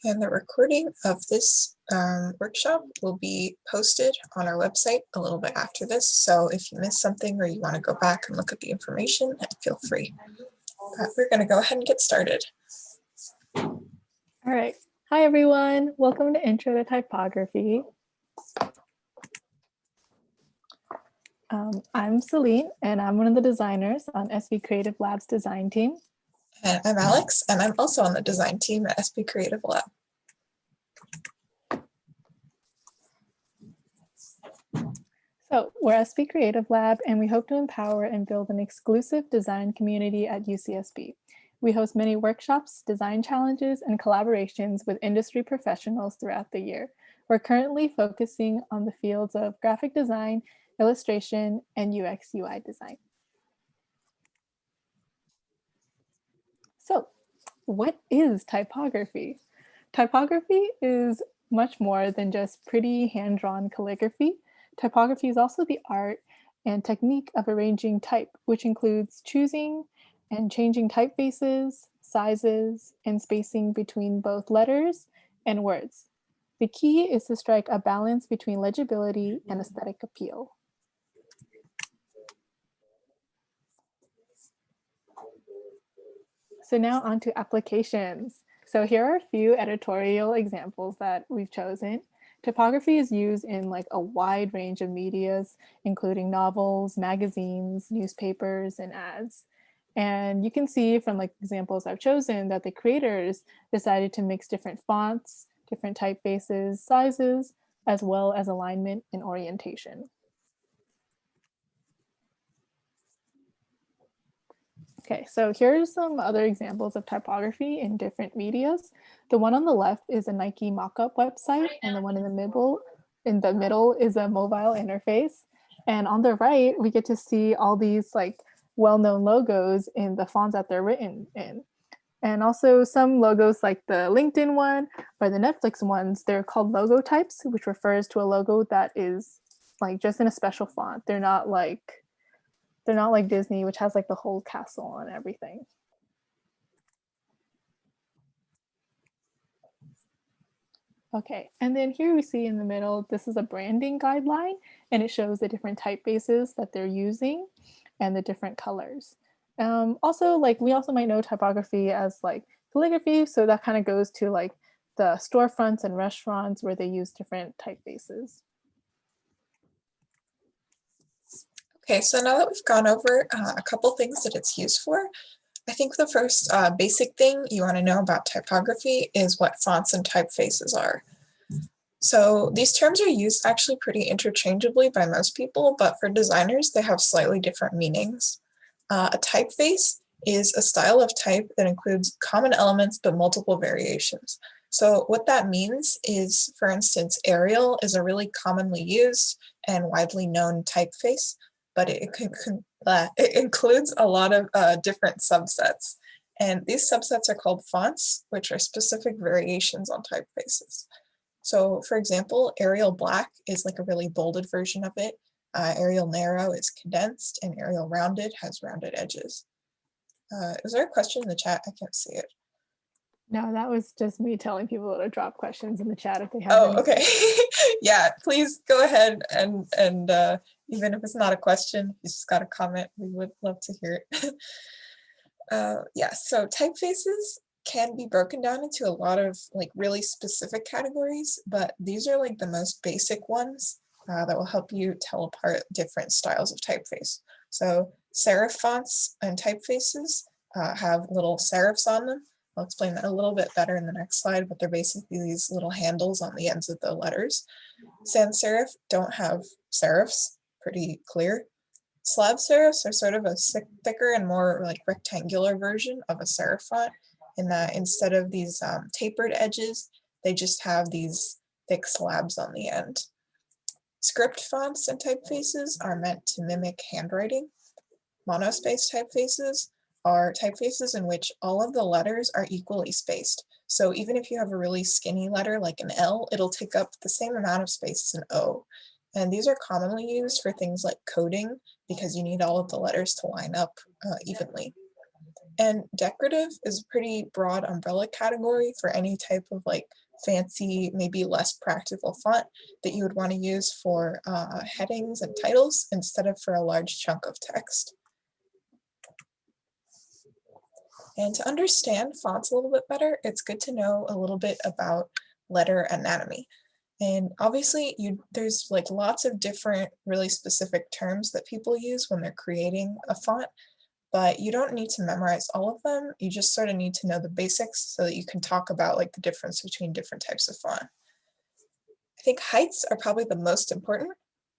And the recording of this workshop will be posted on our website a little bit after this. So if you missed something or you want to go back and look at the information, feel free. We're going to go ahead and get started. All right. Hi, everyone. Welcome to Intro to Typography. I'm Celine, and I'm one of the designers on SB Creative Lab's design team. And I'm Alex, and I'm also on the design team at SB Creative Lab. So we're SB Creative Lab, and we hope to empower and build an exclusive design community at UCSB. We host many workshops, design challenges, and collaborations with industry professionals throughout the year. We're currently focusing on the fields of graphic design, illustration, and UX/UI design. So, what is typography? Typography is much more than just pretty hand-drawn calligraphy. Typography is also the art and technique of arranging type, which includes choosing and changing typefaces, sizes, and spacing between both letters and words. The key is to strike a balance between legibility and aesthetic appeal. So now on to applications. So here are a few editorial examples that we've chosen. Typography is used in like a wide range of medias, including novels, magazines, newspapers, and ads. And you can see from like examples I've chosen that the creators decided to mix different fonts, different typefaces, sizes, as well as alignment and orientation. Okay, so here's some other examples of typography in different medias. The one on the left is a Nike mock-up website, and the one in the middle is a mobile interface. And on the right, we get to see all these like well-known logos in the fonts that they're written in. And also some logos like the LinkedIn one or the Netflix ones, they're called logo types, which refers to a logo that is like just in a special font. They're not like Disney, which has like the whole castle and everything. Okay, and then here we see in the middle, this is a branding guideline, and it shows the different typefaces that they're using and the different colors. Also, like we also might know typography as like calligraphy, so that kind of goes to like the storefronts and restaurants where they use different typefaces. Okay, so now that we've gone over a couple things that it's used for, I think the first basic thing you want to know about typography is what fonts and typefaces are. So these terms are used actually pretty interchangeably by most people, but for designers, they have slightly different meanings. A typeface is a style of type that includes common elements but multiple variations. So what that means is, for instance, Arial is a really commonly used and widely known typeface, but it includes a lot of different subsets. And these subsets are called fonts, which are specific variations on typefaces. So for example, Arial Black is like a really bolded version of it. Arial Narrow is condensed, and Arial Rounded has rounded edges. Is there a question in the chat? I can't see it. No, that was just me telling people to drop questions in the chat if they have any. Oh, okay. Yeah, please go ahead and even if it's not a question, you just got a comment, we would love to hear it. Yeah, so typefaces can be broken down into a lot of like really specific categories, but these are like the most basic ones that will help you tell apart different styles of typeface. So serif fonts and typefaces have little serifs on them. I'll explain that a little bit better in the next slide, but they're basically these little handles on the ends of the letters. Sans serif don't have serifs, pretty clear. Slab serifs are sort of a thicker and more like rectangular version of a serif font, in that instead of these tapered edges, they just have these thick slabs on the end. Script fonts and typefaces are meant to mimic handwriting. Monospace typefaces are typefaces in which all of the letters are equally spaced. So even if you have a really skinny letter like an L, it'll take up the same amount of space as an O. And these are commonly used for things like coding because you need all of the letters to line up evenly. And decorative is a pretty broad umbrella category for any type of like fancy, maybe less practical font that you would want to use for headings and titles instead of for a large chunk of text. And to understand fonts a little bit better, it's good to know a little bit about letter anatomy. And obviously there's like lots of different really specific terms that people use when they're creating a font, but you don't need to memorize all of them. You just sort of need to know the basics so that you can talk about like the difference between different types of font. I think heights are probably the most important.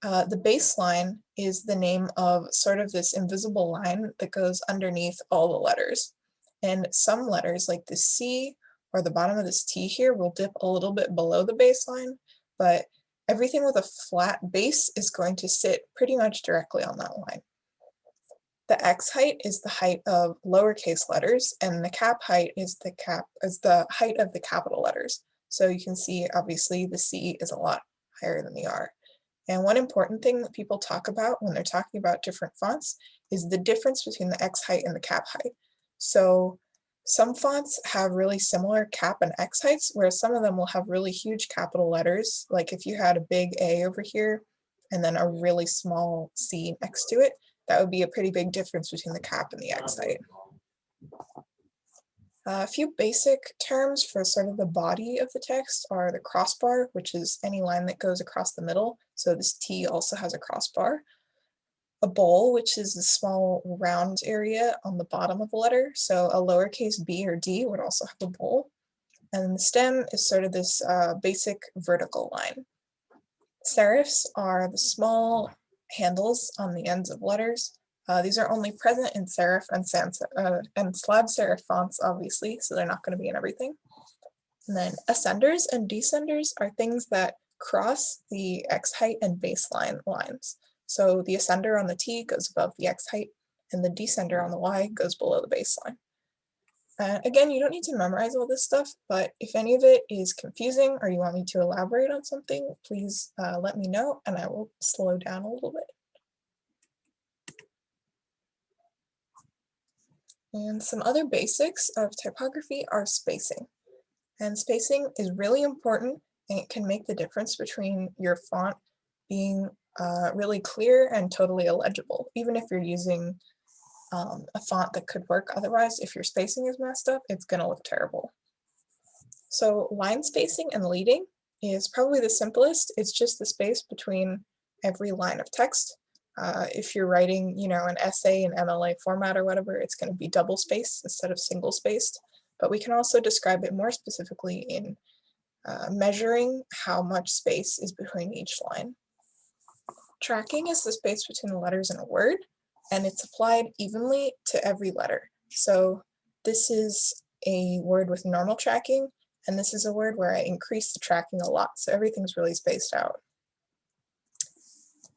The baseline is the name of sort of this invisible line that goes underneath all the letters. And some letters like the C or the bottom of this T here will dip a little bit below the baseline, but everything with a flat base is going to sit pretty much directly on that line. The X height is the height of lowercase letters, and the cap height is the height of the capital letters. So you can see obviously the C is a lot higher than the R. And one important thing that people talk about when they're talking about different fonts is the difference between the X height and the cap height. So some fonts have really similar cap and X heights, whereas some of them will have really huge capital letters. Like if you had a big A over here and then a really small C next to it, that would be a pretty big difference between the cap and the X height. A few basic terms for sort of the body of the text are the crossbar, which is any line that goes across the middle. So this T also has a crossbar. A bowl, which is a small round area on the bottom of the letter. So a lowercase b or d would also have a bowl. And the stem is sort of this basic vertical line. Serifs are the small handles on the ends of letters. These are only present in serif and slab serif fonts, obviously, so they're not going to be in everything. And then ascenders and descenders are things that cross the X height and baseline lines. So the ascender on the T goes above the X height, and the descender on the Y goes below the baseline. Again, you don't need to memorize all this stuff, but if any of it is confusing or you want me to elaborate on something, please let me know and I will slow down a little bit. And some other basics of typography are spacing. And spacing is really important, and it can make the difference between your font being really clear and totally illegible, even if you're using a font that could work otherwise. If your spacing is messed up, it's going to look terrible. So line spacing and leading is probably the simplest. It's just the space between every line of text. If you're writing, an essay in MLA format or whatever, it's going to be double spaced instead of single spaced. But we can also describe it more specifically in measuring how much space is between each line. Tracking is the space between the letters in a word, and it's applied evenly to every letter. So this is a word with normal tracking, and this is a word where I increase the tracking a lot, so everything's really spaced out.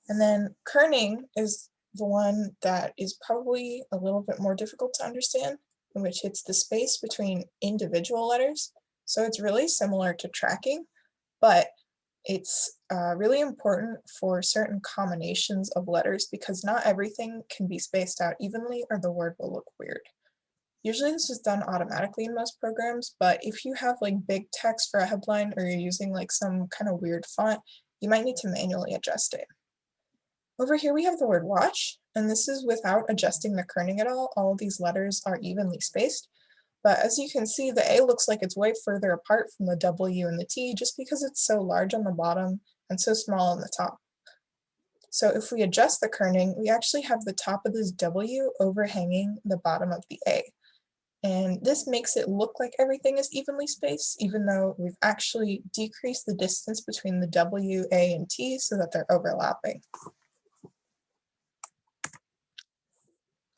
And then kerning is the one that is probably a little bit more difficult to understand, in which it's the space between individual letters. So it's really similar to tracking, but it's really important for certain combinations of letters because not everything can be spaced out evenly or the word will look weird. Usually this is done automatically in most programs, but if you have like big text for a headline or you're using like some kind of weird font, you might need to manually adjust it. Over here we have the word watch, and this is without adjusting the kerning at all. All of these letters are evenly spaced. But as you can see, the A looks like it's way further apart from the W and the T just because it's so large on the bottom and so small on the top. So if we adjust the kerning, we actually have the top of this W overhanging the bottom of the A. And this makes it look like everything is evenly spaced, even though we've actually decreased the distance between the W, A, and T so that they're overlapping.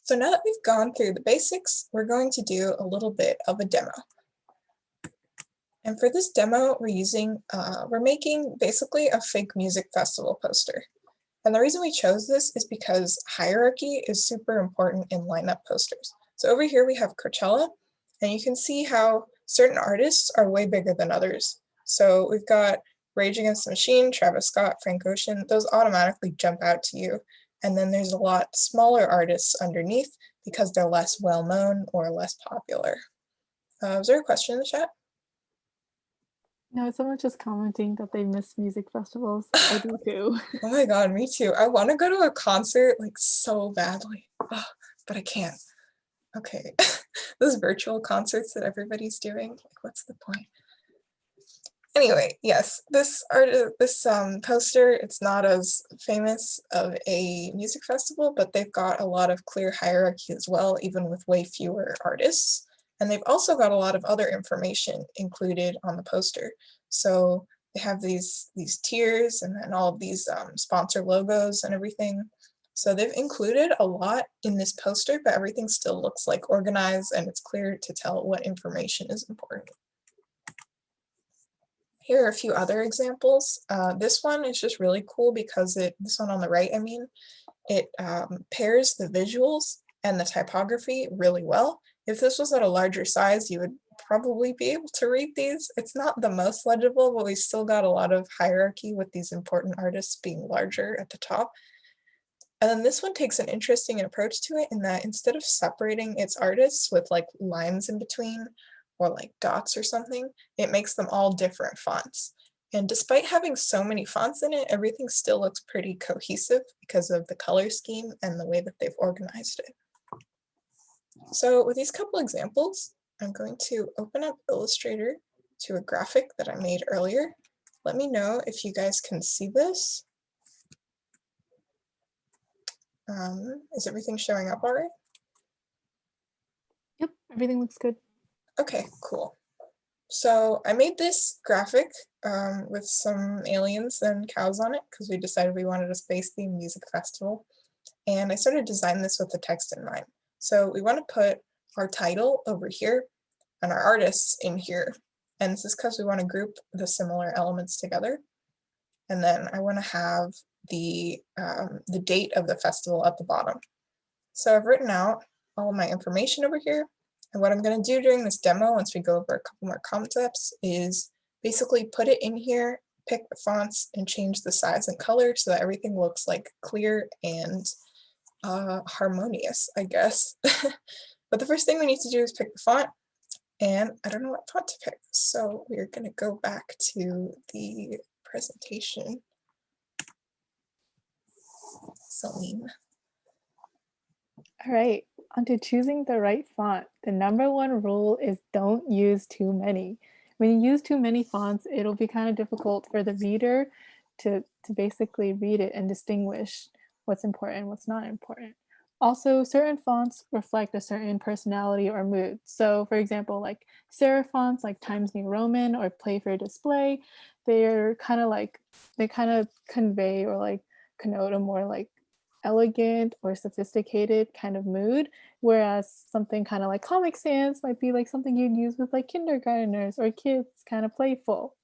So now that we've gone through the basics, we're going to do a little bit of a demo. And for this demo, we're making basically a fake music festival poster. And the reason we chose this is because hierarchy is super important in lineup posters. So over here we have Coachella, and you can see how certain artists are way bigger than others. So we've got Rage Against the Machine, Travis Scott, Frank Ocean, those automatically jump out to you. And then there's a lot smaller artists underneath because they're less well-known or less popular. Was there a question in the chat? No, someone's just commenting that they miss music festivals. I do too. Oh my god, me too. I want to go to a concert like so badly, ugh, but I can't. Okay, those virtual concerts that everybody's doing, like what's the point? Anyway, yes, this poster, it's not as famous of a music festival, but they've got a lot of clear hierarchy as well, even with way fewer artists. And they've also got a lot of other information included on the poster. So they have these tiers and then all of these sponsor logos and everything. So they've included a lot in this poster, but everything still looks like organized and it's clear to tell what information is important. Here are a few other examples. This one is just really cool because this one on the right, I mean, it pairs the visuals and the typography really well. If this was at a larger size, you would probably be able to read these. It's not the most legible, but we still got a lot of hierarchy with these important artists being larger at the top. And then this one takes an interesting approach to it in that instead of separating its artists with like lines in between or like dots or something, it makes them all different fonts. And despite having so many fonts in it, everything still looks pretty cohesive because of the color scheme and the way that they've organized it. So with these couple examples, I'm going to open up Illustrator to a graphic that I made earlier. Let me know if you guys can see this. Is everything showing up all right? Yep, everything looks good. Okay, cool. So I made this graphic with some aliens and cows on it because we decided we wanted a space-themed music festival. And I started designing this with the text in mind. So we want to put our title over here and our artists in here. And this is because we want to group the similar elements together. And then I want to have the date of the festival at the bottom. So I've written out all of my information over here. And what I'm going to do during this demo, once we go over a couple more concepts, is basically put it in here, pick the fonts, and change the size and color so that everything looks like clear and harmonious, I guess. But the first thing we need to do is pick the font. And I don't know what font to pick. So we're going to go back to the presentation. Celine. All right, onto choosing the right font. The number one rule is don't use too many. When you use too many fonts, it'll be kind of difficult for the reader to basically read it and distinguish what's important and what's not important. Also, certain fonts reflect a certain personality or mood. So for example, like serif fonts like Times New Roman or Play for Display, they're kind of like, they kind of convey or like connote a more like elegant or sophisticated kind of mood, whereas something kind of like Comic Sans might be like something you'd use with like kindergartners or kids, kind of playful.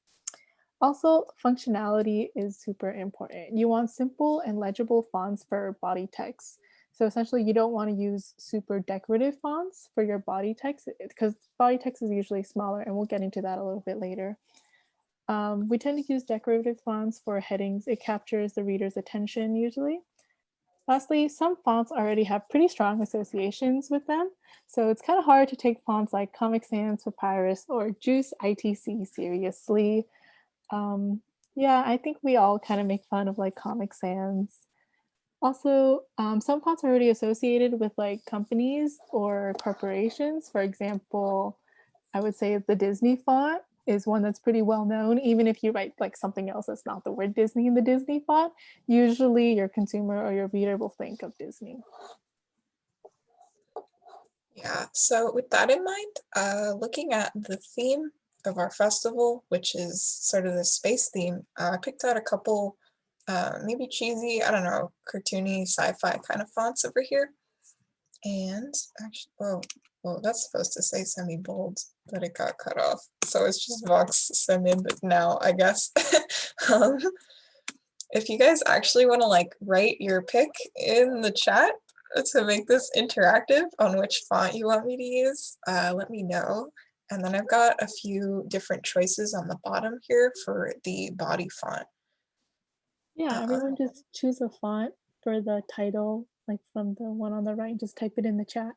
Also, functionality is super important. You want simple and legible fonts for body text. So essentially, you don't want to use super decorative fonts for your body text because body text is usually smaller, and we'll get into that a little bit later. We tend to use decorative fonts for headings. It captures the reader's attention usually. Lastly, some fonts already have pretty strong associations with them, so it's kind of hard to take fonts like Comic Sans, Papyrus, or Juice ITC seriously. Yeah, I think we all kind of make fun of like Comic Sans. Also, some fonts are already associated with like companies or corporations. For example, I would say the Disney font is one that's pretty well known. Even if you write like something else that's not the word Disney in the Disney font, usually your consumer or your reader will think of Disney. Yeah, so with that in mind, looking at the theme of our festival, which is sort of the space theme, I picked out a couple maybe cheesy, I don't know, cartoony sci-fi kind of fonts over here. And actually, well, that's supposed to say semi-bold, but it got cut off. So it's just Vox Semid now, I guess. um, if you guys actually want to like write your pick in the chat to make this interactive on which font you want me to use, let me know. And then I've got a few different choices on the bottom here for the body font. Yeah, everyone just choose a font for the title like from the one on the right, just type it in the chat.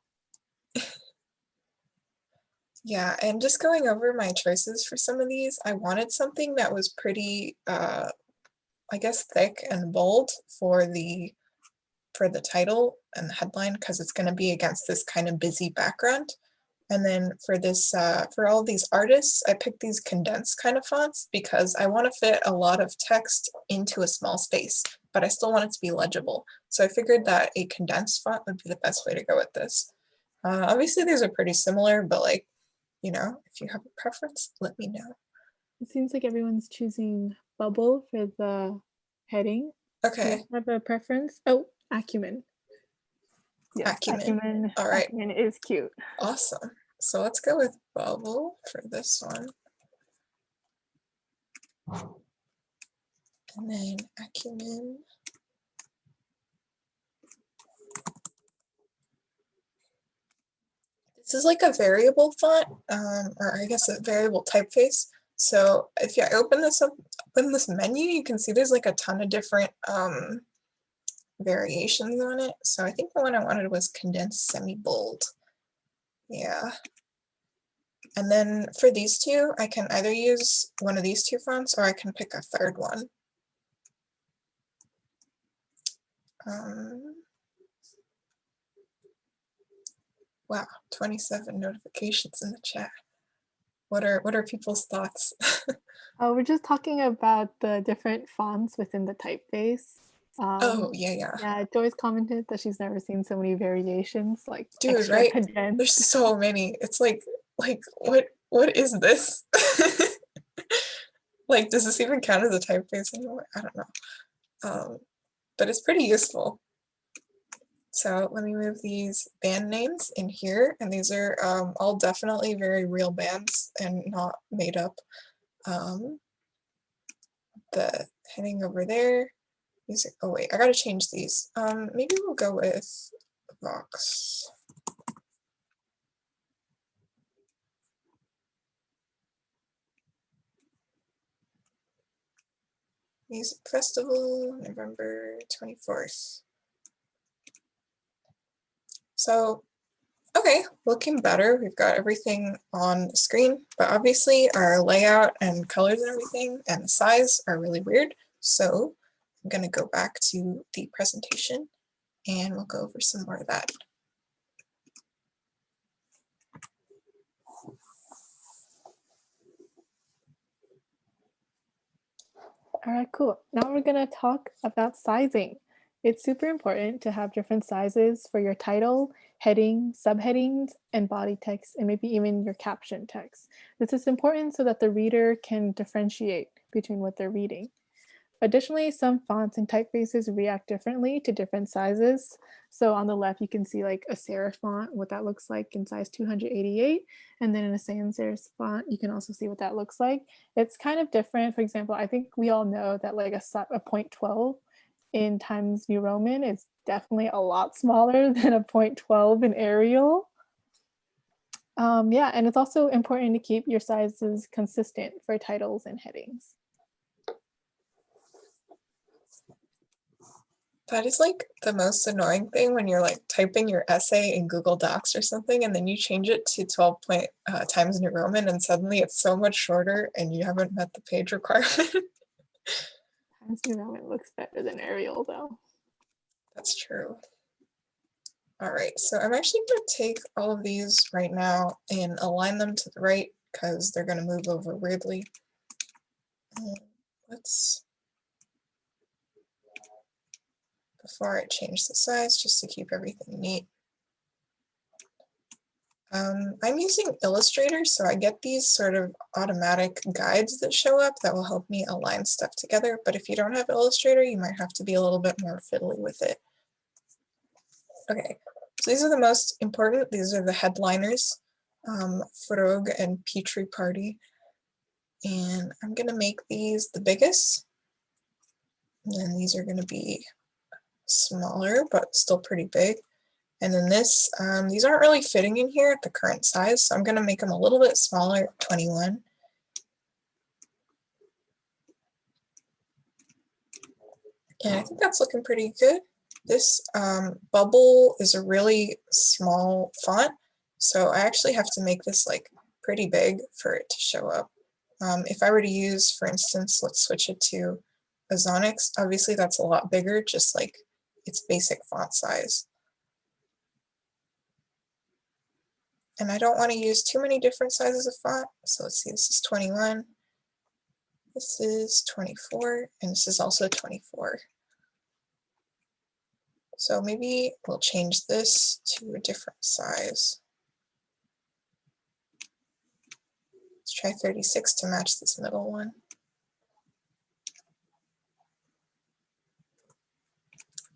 Yeah, and just going over my choices for some of these, I wanted something that was pretty, I guess, thick and bold for the title and the headline, because it's going to be against this kind of busy background. And then for this, for all these artists, I picked these condensed kind of fonts because I want to fit a lot of text into a small space, but I still want it to be legible. So I figured that a condensed font would be the best way to go with this. Obviously, these are pretty similar, but like, you know, if you have a preference, let me know. It seems like everyone's choosing bubble for the heading. Do you Okay, guys have a preference? Oh, acumen. Yes, acumen. All right, acumen is cute. awesome. So let's go with bubble for this one. And then acumen. This is like a variable font, or I guess a variable typeface. So if you open this up, open this menu, you can see there's like a ton of different variations on it. So I think the one I wanted was condensed semi-bold. Yeah. And then for these two, I can either use one of these two fonts or I can pick a third one. Wow, 27 notifications in the chat. What are people's thoughts? We're just talking about the different fonts within the typeface. Oh, yeah. Yeah, Joyce commented that she's never seen so many variations, like Dude, extra right? condensed. There's so many. It's like what is this? Like, does this even count as a typeface anymore? I don't know. But it's pretty useful. So let me move these band names in here, and these are all definitely very real bands and not made up. The heading over there. Music. Oh wait, I gotta change these. Maybe we'll go with Vox. Music Festival, November 24th. So, okay, looking better. We've got everything on the screen, but obviously our layout and colors and everything and the size are really weird. So I'm gonna go back to the presentation and we'll go over some more of that. All right, cool. Now we're gonna talk about sizing. It's super important to have different sizes for your title, heading, subheadings, and body text, and maybe even your caption text. This is important so that the reader can differentiate between what they're reading. Additionally, some fonts and typefaces react differently to different sizes. So on the left, you can see like a serif font, what that looks like in size 288. And then in a sans serif font, you can also see what that looks like. It's kind of different. For example, I think we all know that like a point 12 in Times New Roman is definitely a lot smaller than a point 12 in Arial. Yeah, and it's also important to keep your sizes consistent for titles and headings. That is like the most annoying thing when you're like typing your essay in Google Docs or something and then you change it to 12 Times New Roman and suddenly it's so much shorter and you haven't met the page requirement. Times New Roman looks better than Arial though. That's true. All right, so I'm actually going to take all of these right now and align them to the right because they're going to move over weirdly. Let's, before I change the size, just to keep everything neat. I'm using Illustrator, so I get these sort of automatic guides that show up that will help me align stuff together. But if you don't have Illustrator, you might have to be a little bit more fiddly with it. Okay, so these are the most important. These are the headliners, Frog and Petrie Party. And I'm gonna make these the biggest. And then these are gonna be smaller, but still pretty big. And then this, these aren't really fitting in here at the current size, so I'm gonna make them a little bit smaller, 21. And I think that's looking pretty good. This bubble is a really small font, so I actually have to make this like pretty big for it to show up. If I were to use, for instance, let's switch it to Ozonics, obviously that's a lot bigger, just like its basic font size. And I don't want to use too many different sizes of font, so let's see, this is 21, this is 24, and this is also 24. So maybe we'll change this to a different size. Let's try 36 to match this middle one.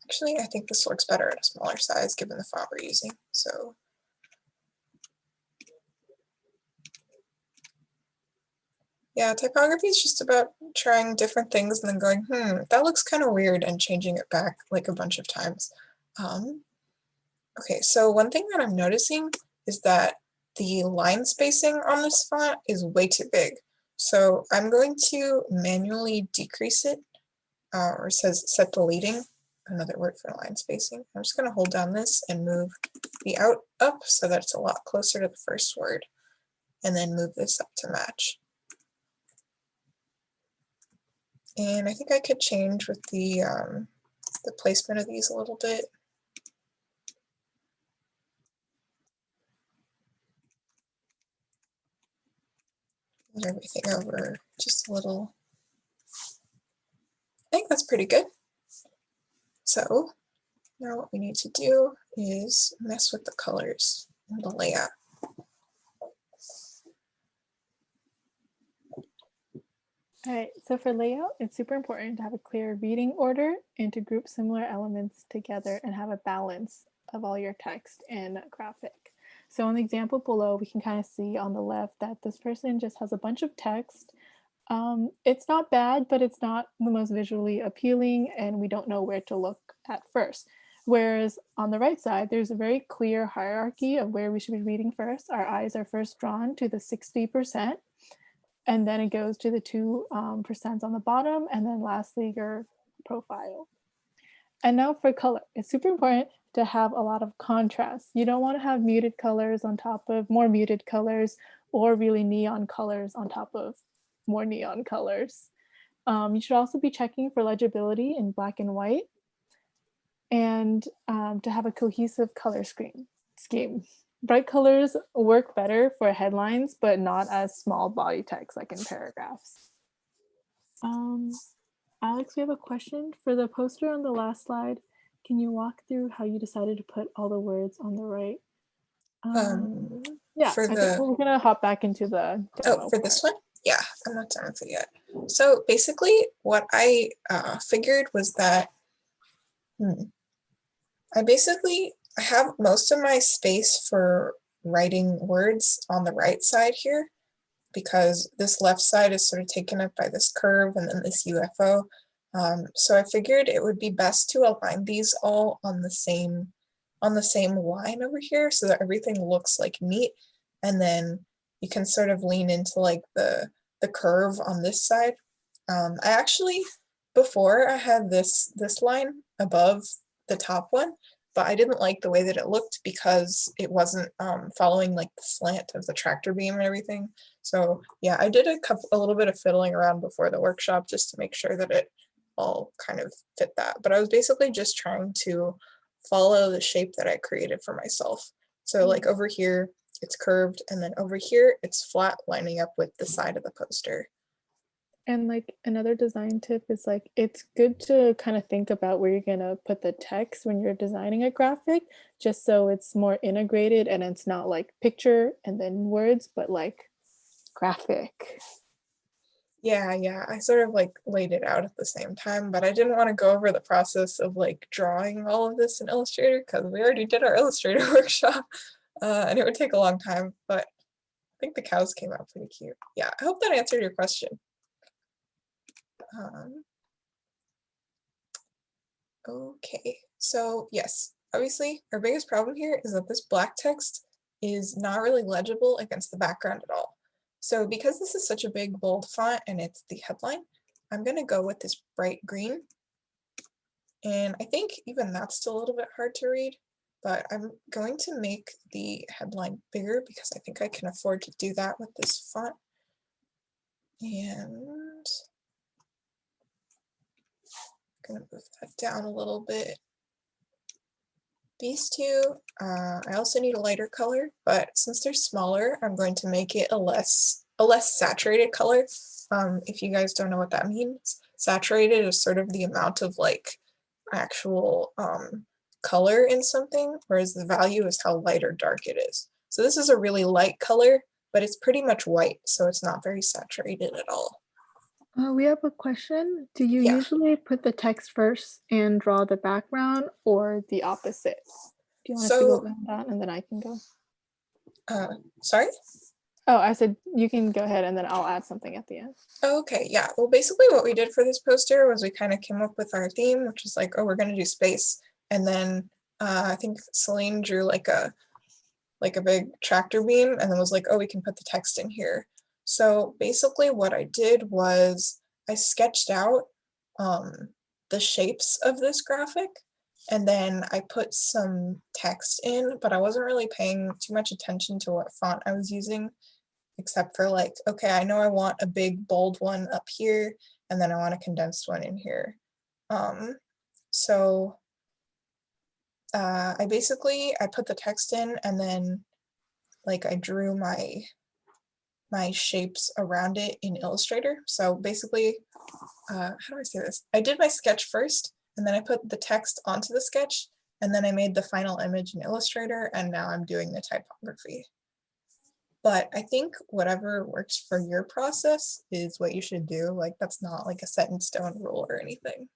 Actually, I think this works better at a smaller size given the font we're using. So yeah, typography is just about trying different things and then going, that looks kind of weird, and changing it back like a bunch of times. Okay, so one thing that I'm noticing is that the line spacing on this font is way too big. So I'm going to manually decrease it, or it says set deleting, another word for line spacing. I'm just going to hold down this and move the out up so that it's a lot closer to the first word, and then move this up to match. And I think I could change with the placement of these a little bit. Move everything over just a little. I think that's pretty good. So now what we need to do is mess with the colors and the layout. All right, so for layout, it's super important to have a clear reading order and to group similar elements together and have a balance of all your text and graphic. So in the example below, we can kind of see on the left that this person just has a bunch of text. It's not bad, but it's not the most visually appealing, and we don't know where to look at first. Whereas on the right side, there's a very clear hierarchy of where we should be reading first. Our eyes are first drawn to the 60%, and then it goes to the 2% on the bottom, and then lastly, your profile. And now for color, it's super important to have a lot of contrast. You don't want to have muted colors on top of more muted colors, or really neon colors on top of more neon colors. You should also be checking for legibility in black and white, and to have a cohesive color scheme. Bright colors work better for headlines, but not as small body text like in paragraphs. Alex, we have a question for the poster on the last slide. Can you walk through how you decided to put all the words on the right? Yeah, For I think the we're gonna hop back into the demo for this one, yeah, I'm not done with it yet. So basically, what I figured was that I have most of my space for writing words on the right side here, because this left side is sort of taken up by this curve and then this UFO. So I figured it would be best to align these all on the same line over here, so that everything looks like neat, and then you can sort of lean into like the curve on this side. I actually, before, I had this line above the top one, but I didn't like the way that it looked because it wasn't following like the slant of the tractor beam and everything. So yeah, I did a little bit of fiddling around before the workshop just to make sure that it all kind of fit that. But I was basically just trying to follow the shape that I created for myself. So like over here, it's curved, and then over here, it's flat, lining up with the side of the poster. And like another design tip is like, it's good to kind of think about where you're gonna put the text when you're designing a graphic, just so it's more integrated and it's not like picture and then words, but like graphic. Yeah, I sort of like laid it out at the same time, but I didn't want to go over the process of like drawing all of this in Illustrator because we already did our Illustrator workshop, and it would take a long time, but I think the cows came out pretty cute. Yeah, I hope that answered your question. Okay, so yes, obviously our biggest problem here is that this black text is not really legible against the background at all. So because this is such a big bold font and it's the headline, I'm going to go with this bright green, And I think even that's still a little bit hard to read, but I'm going to make the headline bigger because I think I can afford to do that with this font. And I'm gonna move that down a little bit. These two, I also need a lighter color, but since they're smaller, I'm going to make it a less saturated color. If you guys don't know what that means, saturated is sort of the amount of like actual color in something, whereas the value is how light or dark it is. So this is a really light color, but it's pretty much white, so it's not very saturated at all. We have a question. Do you Yeah, usually put the text first and draw the background or the opposite? Do you want us to go so, over that and then I can go? sorry? Oh, I said you can go ahead and then I'll add something at the end. Okay, yeah. Well, basically what we did for this poster was we kind of came up with our theme, which is like, oh, we're gonna do space. And then I think Celine drew like a big tractor beam and then was like, oh, we can put the text in here. So basically what I did was I sketched out the shapes of this graphic and then I put some text in, but I wasn't really paying too much attention to what font I was using, except for like, okay, I know I want a big bold one up here, and then I want a condensed one in here. So I put the text in, and then like I drew my shapes around it in Illustrator. So basically, how do I say this? I did my sketch first, and then I put the text onto the sketch, and then I made the final image in Illustrator, and now I'm doing the typography. But I think whatever works for your process is what you should do. Like that's not like a set in stone rule or anything.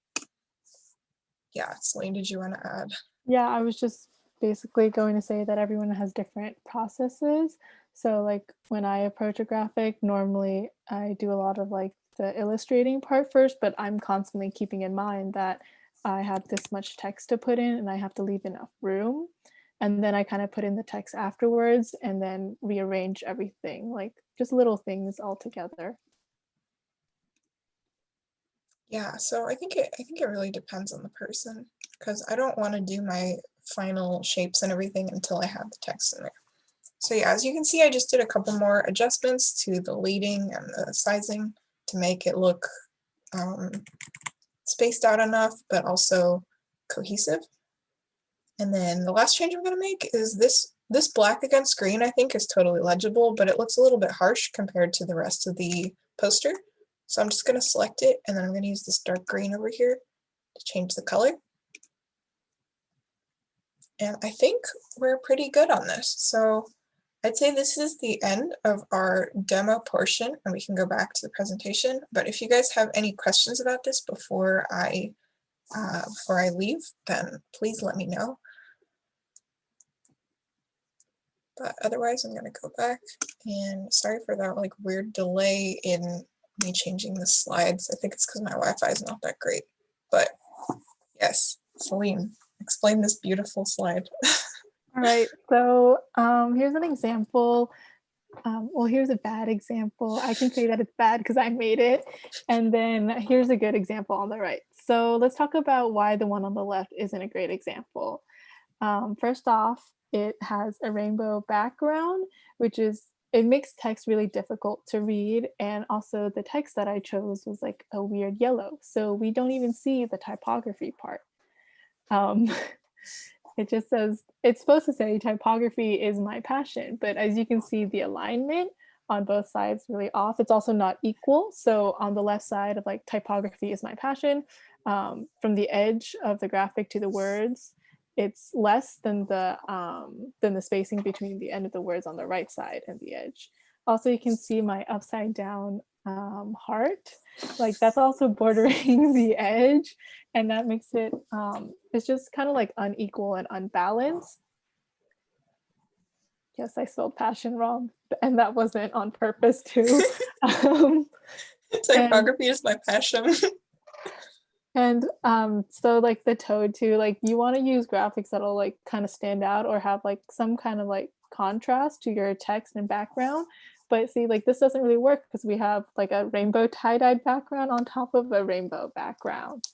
Yeah, Celine, did you want to add? Yeah, I was just basically going to say that everyone has different processes. So like when I approach a graphic, normally I do a lot of like the illustrating part first, but I'm constantly keeping in mind that I have this much text to put in and I have to leave enough room. And then I kind of put in the text afterwards and then rearrange everything, like just little things all together. Yeah, so I think it really depends on the person because I don't want to do my final shapes and everything until I have the text in there. So yeah, as you can see, I just did a couple more adjustments to the leading and the sizing to make it look um, spaced out enough, but also cohesive. And then the last change I'm going to make is this black against green, I think is totally legible, but it looks a little bit harsh compared to the rest of the poster. So I'm just going to select it, and then I'm going to use this dark green over here to change the color. And I think we're pretty good on this. So I'd say this is the end of our demo portion, and we can go back to the presentation. But if you guys have any questions about this before I leave, then please let me know. But otherwise, I'm going to go back, and sorry for that like weird delay in me changing the slides. I think it's because my Wi-Fi is not that great. But yes, Celine, explain this beautiful slide. All right, so here's an example. Well, here's a bad example. I can say that it's bad because I made it. And then here's a good example on the right. So let's talk about why the one on the left isn't a great example. First off, it has a rainbow background, it makes text really difficult to read. And also the text that I chose was like a weird yellow. So we don't even see the typography part. Um, it just says, it's supposed to say typography is my passion, but as you can see, the alignment on both sides really off. It's also not equal. So on the left side of like typography is my passion, from the edge of the graphic to the words, it's less than the spacing between the end of the words on the right side and the edge. Also, you can see my upside down heart, like that's also bordering the edge, and that makes it it's just kind of like unequal and unbalanced. Yes, I spelled passion wrong, and that wasn't on purpose too. um, and Typography is my passion. so like the toad too, like you want to use graphics that'll like kind of stand out or have like some kind of like contrast to your text and background. But see, like this doesn't really work because we have like a rainbow tie-dyed background on top of a rainbow background.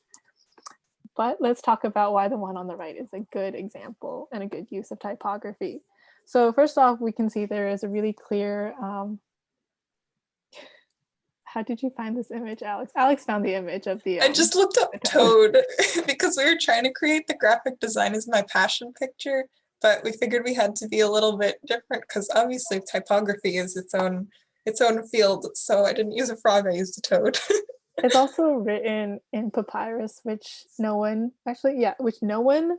But let's talk about why the one on the right is a good example and a good use of typography. So first off, we can see there is a really clear, how did you find this image, Alex? Alex found the image of the I just looked up toad because we were trying to create the graphic design as my passion picture, but we figured we had to be a little bit different because obviously typography is its own field. So I didn't use a frog, I used a toad. It's also written in papyrus, which no one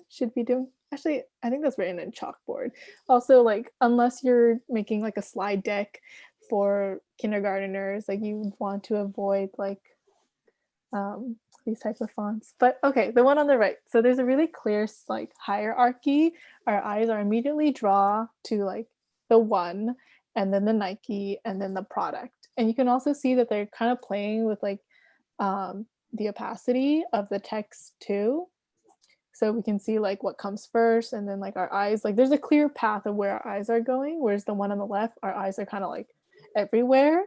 should be doing. Actually, I think that's written in chalkboard. Also, like, unless you're making like a slide deck for kindergarteners, like you want to avoid like these type of fonts. But okay, the one on the right. So there's a really clear like hierarchy. Our eyes are immediately draw to like the one, and then the Nike, and then the product. And you can also see that they're kind of playing with like the opacity of the text too. So we can see like what comes first, and then like our eyes, like there's a clear path of where our eyes are going, whereas the one on the left, our eyes are kind of like everywhere.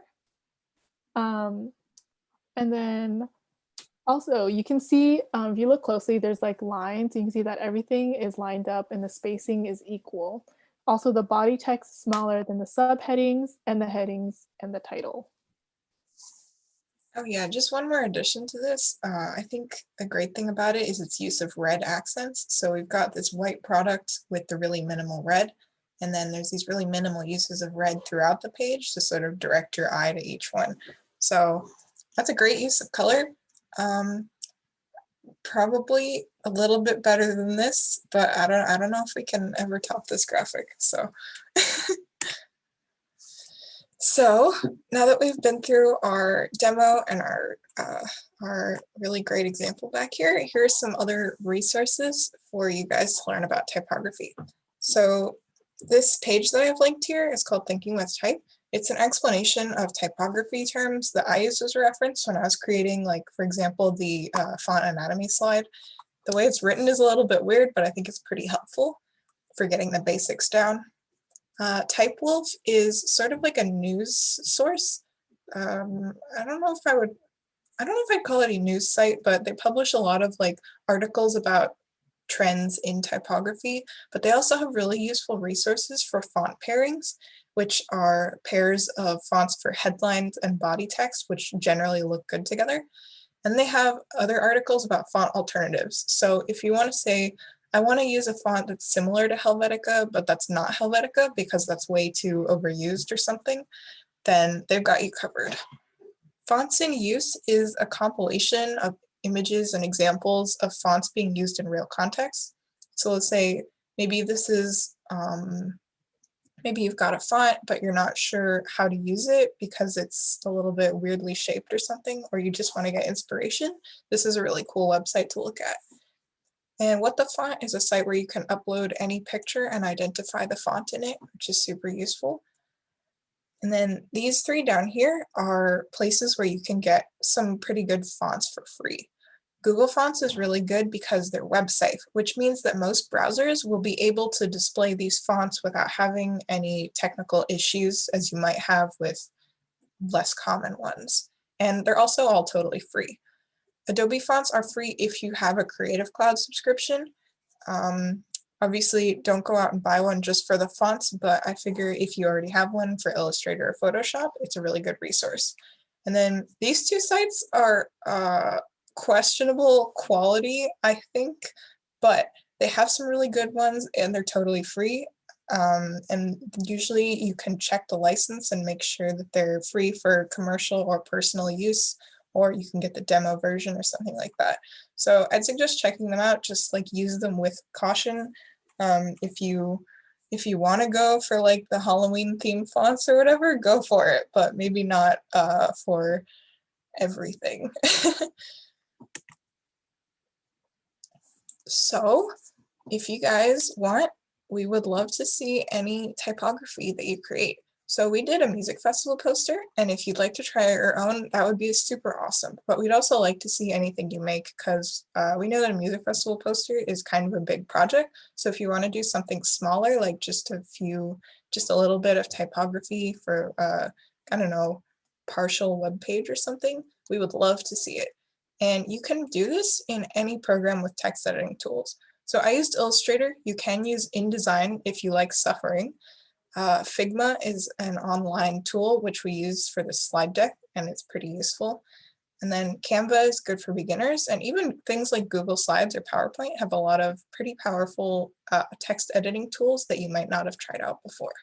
And then also you can see, if you look closely, there's like lines. You can see that everything is lined up and the spacing is equal. Also, the body text is smaller than the subheadings and the headings and the title. Oh yeah, just one more addition to this. I think a great thing about it is its use of red accents. So we've got this white product with the really minimal red, and then there's these really minimal uses of red throughout the page to sort of direct your eye to each one. So that's a great use of color. Probably a little bit better than this, but I don't know if we can ever top this graphic. So So now that we've been through our demo and our really great example back here, here's some other resources for you guys to learn about typography. So this page that I've linked here is called Thinking with Type. It's an explanation of typography terms that I used as a reference when I was creating, like, for example, the font anatomy slide. The way it's written is a little bit weird, but I think it's pretty helpful for getting the basics down. TypeWolf is sort of like a news source. I don't know if I'd call it a news site, but they publish a lot of like articles about trends in typography, but they also have really useful resources for font pairings, which are pairs of fonts for headlines and body text, which generally look good together. And they have other articles about font alternatives. So if you want to say, I want to use a font that's similar to Helvetica, but that's not Helvetica because that's way too overused or something, then they've got you covered. Fonts in Use is a compilation of images and examples of fonts being used in real context. So let's say maybe this is, maybe you've got a font, but you're not sure how to use it because it's a little bit weirdly shaped or something, or you just want to get inspiration. This is a really cool website to look at. And What the Font is a site where you can upload any picture and identify the font in it, which is super useful. And then these three down here are places where you can get some pretty good fonts for free. Google Fonts is really good because they're web safe, which means that most browsers will be able to display these fonts without having any technical issues as you might have with less common ones. And they're also all totally free. Adobe fonts are free if you have a Creative Cloud subscription. Obviously, don't go out and buy one just for the fonts, but I figure if you already have one for Illustrator or Photoshop, it's a really good resource. And then these two sites are questionable quality, I think, but they have some really good ones and they're totally free. And usually you can check the license and make sure that they're free for commercial or personal use, or you can get the demo version or something like that. So I'd suggest checking them out, just like use them with caution. If you want to go for like the Halloween themed fonts or whatever, go for it, but maybe not for everything. So if you guys want, we would love to see any typography that you create. So we did a music festival poster, and if you'd like to try your own, that would be super awesome. But we'd also like to see anything you make because we know that a music festival poster is kind of a big project. So if you want to do something smaller, like just a little bit of typography for, I don't know, partial web page or something, we would love to see it. And you can do this in any program with text editing tools. So I used Illustrator. You can use InDesign if you like suffering. Figma is an online tool which we use for the slide deck, and it's pretty useful. And then Canva is good for beginners, and even things like Google Slides or PowerPoint have a lot of pretty powerful text editing tools that you might not have tried out before.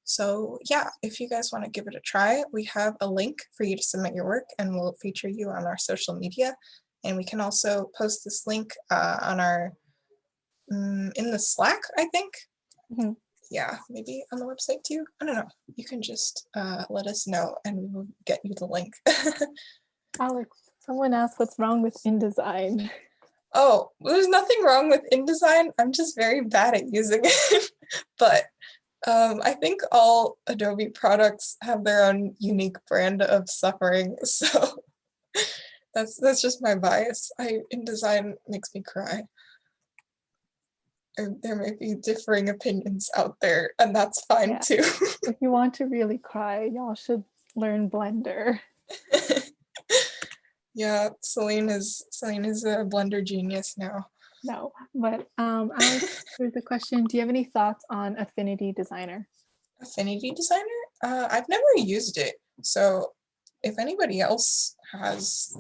So yeah, if you guys want to give it a try, we have a link for you to submit your work, and we'll feature you on our social media. And we can also post this link on our, in the Slack, I think. Mm-hmm. Yeah, maybe on the website too. I don't know. You can just let us know and we will get you the link. Alex, someone asked what's wrong with InDesign. Oh, there's nothing wrong with InDesign. I'm just very bad at using it. But I think all Adobe products have their own unique brand of suffering. So that's just my bias. InDesign makes me cry. There may be differing opinions out there, and that's fine Yeah. too. If you want to really cry, y'all should learn Blender. Yeah, Celine is a Blender genius now. No, but Alex, there's a question. Do you have any thoughts on Affinity Designer? Affinity Designer? I've never used it, so if anybody else has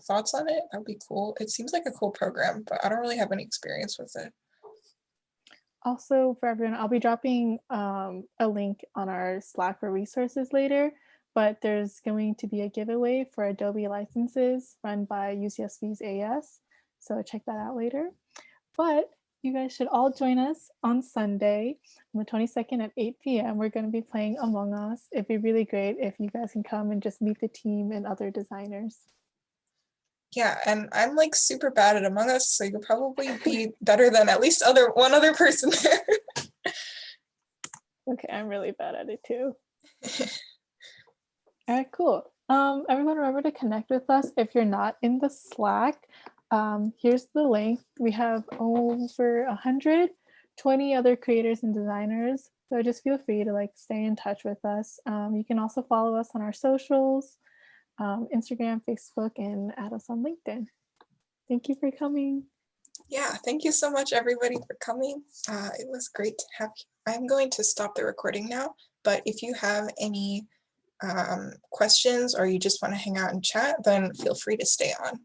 thoughts on it, that'd be cool. It seems like a cool program, but I don't really have any experience with it. Also, for everyone, I'll be dropping a link on our Slack for resources later, but there's going to be a giveaway for Adobe licenses run by UCSB's AS, so check that out later. But you guys should all join us on Sunday, on the 22nd at 8 p.m. We're going to be playing Among Us. It'd be really great if you guys can come and just meet the team and other designers. Yeah, and I'm like super bad at Among Us, so you'll probably be better than at least one other person there. Okay, I'm really bad at it too. All right, cool. Everyone remember to connect with us if you're not in the Slack. Here's the link. We have over 120 other creators and designers. So just feel free to like stay in touch with us. You can also follow us on our socials, Instagram, Facebook, and add us on LinkedIn. Thank you for coming. Yeah, thank you so much everybody for coming. It was great to have you. I'm going to stop the recording now, but if you have any questions or you just want to hang out and chat, then feel free to stay on.